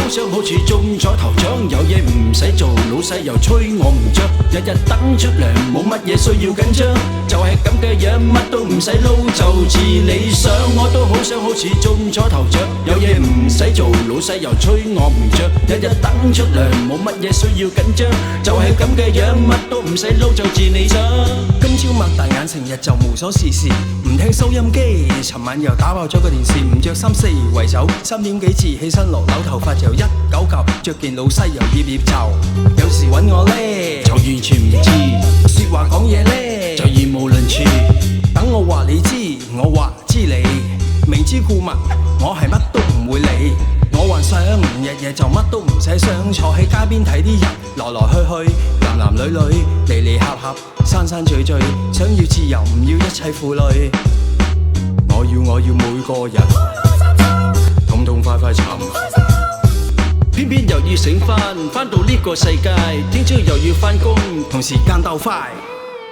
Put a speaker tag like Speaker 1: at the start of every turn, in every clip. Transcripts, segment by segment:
Speaker 1: 好想好似中咗頭獎，有嘢唔使做，老細又吹我唔着，日日等出糧，冇乜嘢需要緊張，就係咁嘅樣，乜都唔使撈，就似理想。我都好想好似中咗頭獎，有嘢唔使做，老細又吹我唔着，日日等出糧，冇乜嘢需要緊張，就係咁嘅樣，乜都唔使撈，就似理想。
Speaker 2: 今朝擘大眼，成日就無所事事，唔聽收音機。尋晚又打爆咗個電視，唔着衫四圍走，3點幾至起身落樓，頭髮就199，着件老西又醃皺。有時揾我呢，
Speaker 1: 就完全唔知，
Speaker 2: 説話講嘢呢，
Speaker 1: 就語無倫次。
Speaker 2: 等我話你知，我話知你，明知故問，我係乜都唔會理。我幻想日日就乜都唔使想，坐喺街邊睇啲人來來去去，男男女女，離離合合，山山聚聚，想要自由，唔要一切負累。我要每個人痛痛快快尋，
Speaker 1: 偏偏又要醒返到呢個世界，聽朝又要返工，
Speaker 2: 同時間鬥快。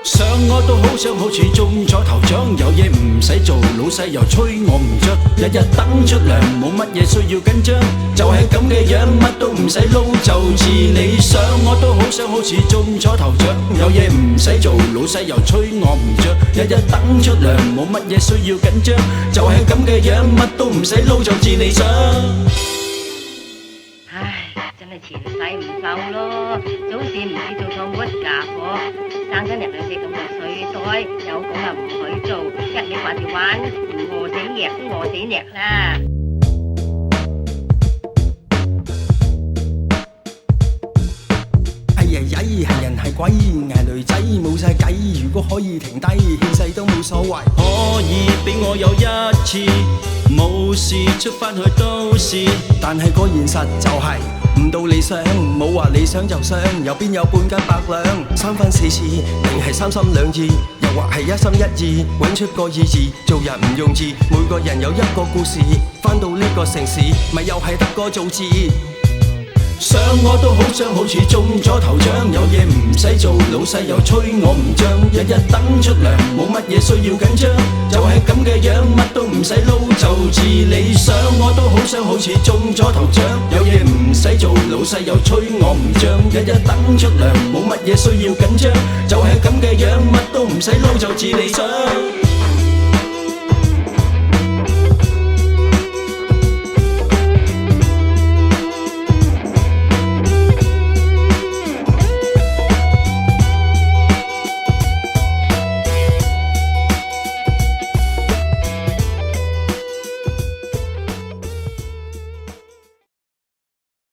Speaker 1: 想我都好想好似中咗頭獎，有嘢唔使做，老細又吹我唔着，日日等出糧，冇乜嘢需要緊張，就係咁嘅樣，乜都唔使撈，就似理想。我都好想好似中咗頭獎，有嘢唔使做，老細又吹我唔着，日日等出糧，冇乜嘢需要緊張，就係咁嘅樣，乜都唔使撈，就似理想。
Speaker 3: 唉，真係前世唔受咯，早知唔知做錯乜家伙，生親人兩隻咁嘅衰袋，有功啊唔去做，一味話住玩，唔餓死虐都餓死虐啦。
Speaker 2: 哎呀呀，係人係鬼，捱女仔冇晒計，如果可以停低，獻世都冇所謂。
Speaker 1: 可以俾我有一次冇事出返去都市，
Speaker 2: 但係個現實就係唔到理想，冇話理想就傷，又邊有半斤八兩？3分4次，定係3心2意，又或係一心一意，揾出個意義。做人唔用字，每個人有一個故事，返到呢個城市，咪又係得個做字。
Speaker 1: 想我都好想好似中咗頭獎，有嘢唔使做，老細又吹我唔漲，日日等出糧，冇乜嘢需要緊張，就係咁嘅樣，乜都唔使撈，就似理想。我都好想好似中咗頭獎，有嘢唔使做，老細又吹我唔漲，日日等出糧，冇乜嘢需要緊張，就係咁嘅樣，乜都唔使撈，就似理想。